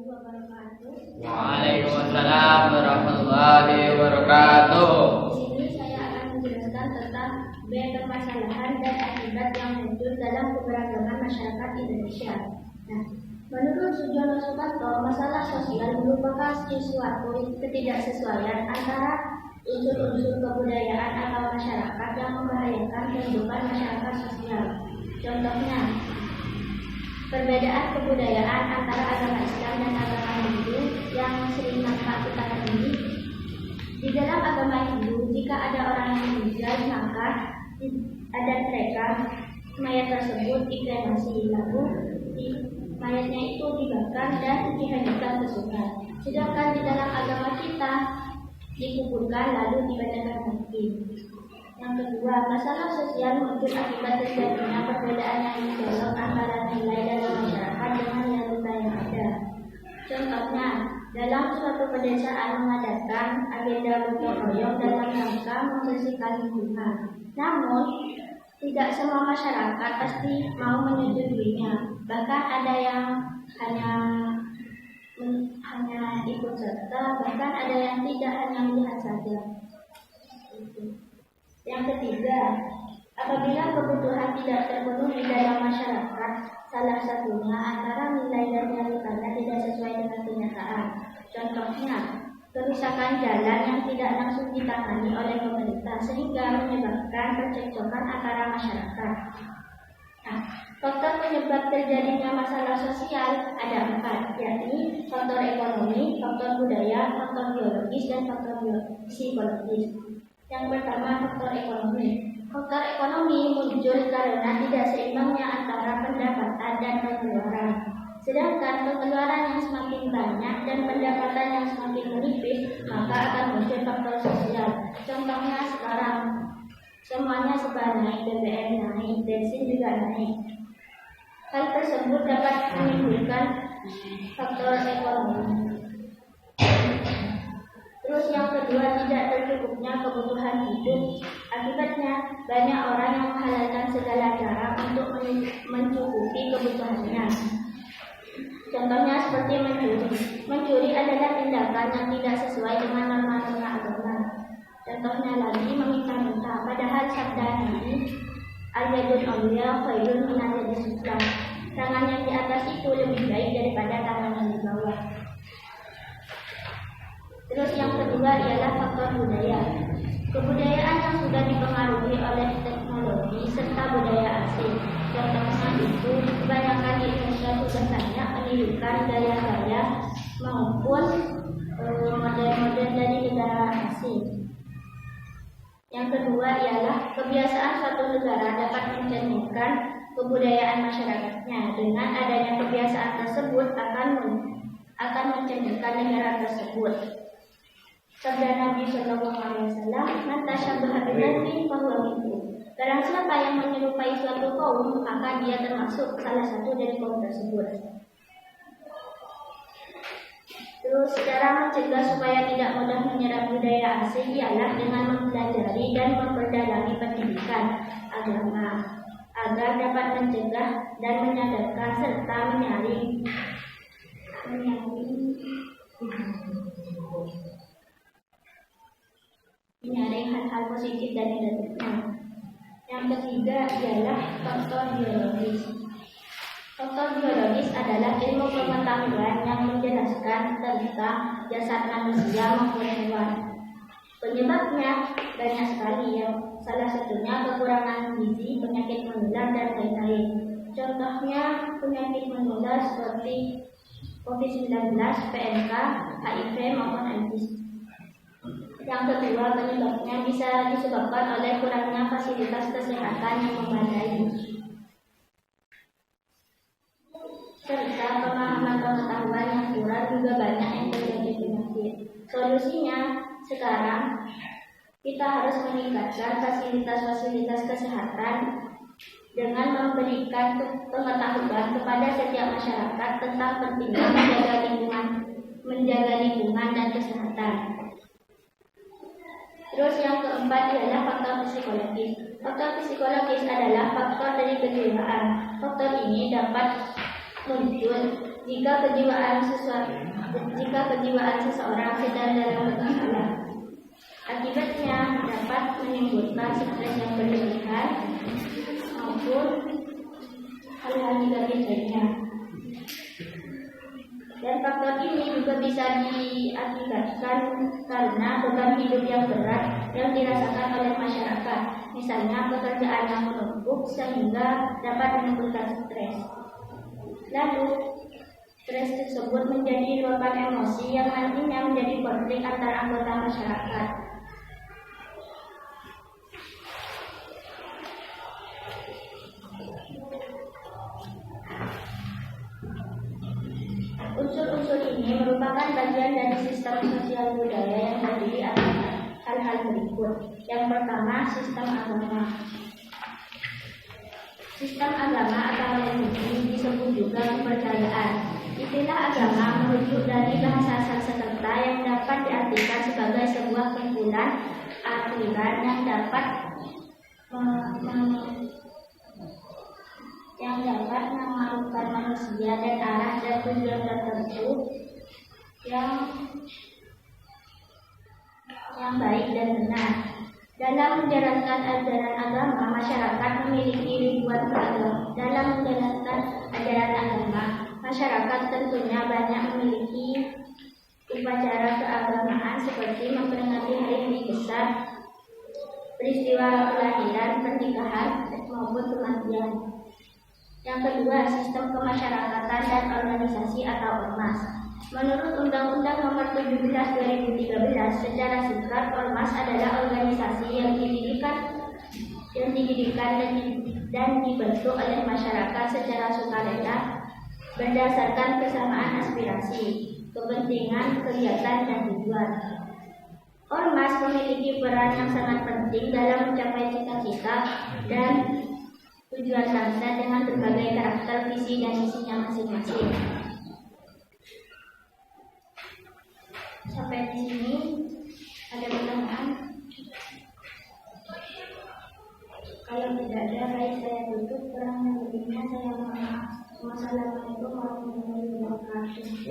wabarakatuh. Waalaikumsalam warahmatullahi wabarakatuh. Di sini saya akan menjelaskan tentang permasalahan dan akibat yang muncul dalam keberagaman masyarakat Indonesia. Nah, menurut Sujono Sukanto, masalah sosial merupakan sesuatu ketidaksesuaian antara unsur-unsur kebudayaan atau masyarakat yang membahayakan kehidupan masyarakat sosial. Contohnya, perbedaan kebudayaan antara agama Islam dan agama Hindu yang sering kita temui. Di dalam agama Hindu, jika ada orang yang meninggal, maka adat mereka mayat tersebut dikremasi, lalu mayatnya itu dibakar dan dihanyutkan ke sungai. Sedangkan di dalam agama kita dikuburkan lalu dibacakan takbir. Yang kedua, masalah sosial muncul akibat terjadinya perbedaan yang mencolok antara nilai dalam masyarakat dengan realita yang ada. Contohnya, dalam suatu pedesaan mengadakan agenda gotong royong dalam rangka membersihkan lingkungan. Namun, tidak semua masyarakat pasti mau menyetujuinya. Bahkan ada yang hanya ikut serta, bahkan ada yang tidak, hanya melihat saja. Yang ketiga, apabila kebutuhan tidak terpenuhi dalam masyarakat, salah satunya antara nilai dan realitanya tidak sesuai dengan kenyataan. Contohnya, kerusakan jalan yang tidak langsung ditangani oleh pemerintah sehingga menyebabkan percekcokan antara masyarakat. Nah, faktor penyebab terjadinya masalah sosial ada 4, yakni faktor ekonomi, faktor budaya, faktor biologis, dan faktor psikologis. Yang pertama, faktor ekonomi. Faktor ekonomi muncul karena tidak seimbangnya antara pendapatan dan pengeluaran. Sedangkan pengeluaran yang semakin banyak dan pendapatan yang semakin menipis, maka akan muncul faktor sosial. Contohnya sekarang, semuanya serba naik, BBM naik, bensin juga naik. Hal tersebut dapat menimbulkan faktor ekonomi. Terus yang kedua, tidak tercukupnya kebutuhan hidup. Akibatnya, banyak orang yang menghalalkan segala cara untuk mencukupi kebutuhannya. Contohnya seperti mencuri. Mencuri adalah tindakan yang tidak sesuai dengan norma-norma agama. Contohnya lagi, meminta-minta. Padahal sabda Nabi, al-yadul awliya khairun minal yadis sufla. Tangan yang di atas itu lebih baik daripada tangan yang di bawah. Terus yang kedua ialah faktor budaya. Kebudayaan yang sudah dipengaruhi oleh teknologi serta budaya asing. Contohnya itu, kebanyakan di Indonesia sudah banyak menirukan gaya-gaya maupun model-model dari negara asing. Yang kedua ialah kebiasaan suatu negara dapat mencerminkan kebudayaan masyarakatnya. Dengan adanya kebiasaan tersebut akan mencerminkan negara tersebut. Sabda Nabi Shallallahu Alaihi Wasallam, "Man tashabbaha biqaumin fahuwa minhum." Barang siapa yang menyerupai suatu kaum, maka dia termasuk salah satu dari kaum tersebut. Terus cara mencegah supaya tidak mudah menyerap budaya asing ialah dengan mempelajari dan memperdalami pendidikan agama agar dapat mencegah dan menyadarkan serta menyaring hal-hal positif dan negatifnya. Yang ketiga ialah faktor biologis. Faktor biologis adalah ilmu pengetahuan yang menjelaskan tentang jasad manusia maupun hewan. Penyebabnya banyak sekali, yang salah satunya kekurangan gizi, penyakit menular, dan lain-lain. Contohnya penyakit menular seperti COVID-19, PMK, HIV maupun AIDS. Yang kedua, penyebabnya bisa disebabkan oleh kurangnya fasilitas kesehatan yang memadai, serta pemahaman-pengetahuan yang kurang, juga banyak yang terjadi penyakit. Solusinya, sekarang kita harus meningkatkan fasilitas-fasilitas kesehatan dengan memberikan pengetahuan kepada setiap masyarakat tentang pentingnya menjaga lingkungan dan kesehatan. Terus yang keempat ialah faktor psikologis. Faktor psikologis adalah faktor dari kejiwaan. Faktor ini dapat muncul jika kejiwaan seseorang sedang dalam bermasalah. Akibatnya dapat menimbulkan stres yang berlebihan maupun hal-hal negatif lainnya. Dan faktor ini juga bisa diakibatkan karena beban hidup yang berat yang dirasakan oleh masyarakat, misalnya pekerjaan yang menumpuk sehingga dapat menimbulkan stres. Lalu, stres tersebut menjadi luapan emosi yang nantinya menjadi konflik antar anggota masyarakat. Unsur-unsur ini merupakan bagian dari sistem sosial budaya yang terdiri atas hal-hal berikut. Yang pertama, sistem agama. Sistem agama atau religi disebut juga kepercayaan. Istilah agama merujuk dari bahasa Sanskerta yang dapat diartikan sebagai sebuah kumpulan aturan yang dapat mengarahkan manusia dan arah dan tujuan tertentu yang baik dan benar. Dalam menjalankan ajaran agama, masyarakat memiliki ribuan beragam. Dalam menjalankan ajaran agama, masyarakat tentunya banyak memiliki upacara keagamaan seperti memperingati hari besar, peristiwa kelahiran, pernikahan, maupun kematian. Yang kedua, sistem kemasyarakatan dan organisasi atau ormas. Menurut Undang-Undang Nomor 17 2013, secara singkat, ormas adalah organisasi yang didirikan dan dibentuk oleh masyarakat secara sukarela berdasarkan kesamaan aspirasi, kepentingan, kegiatan, dan tujuan. Ormas memiliki peran yang sangat penting dalam mencapai cita-cita dan tujuan bangsa dengan berbagai karakter, visi, dan misinya masing-masing. Sampai di sini ada pertanyaan? Kalau tidak ada, baik saya tutup. Kurang lebihnya saya mohon maaf. Wassalamualaikum warahmatullahi wabarakatuh.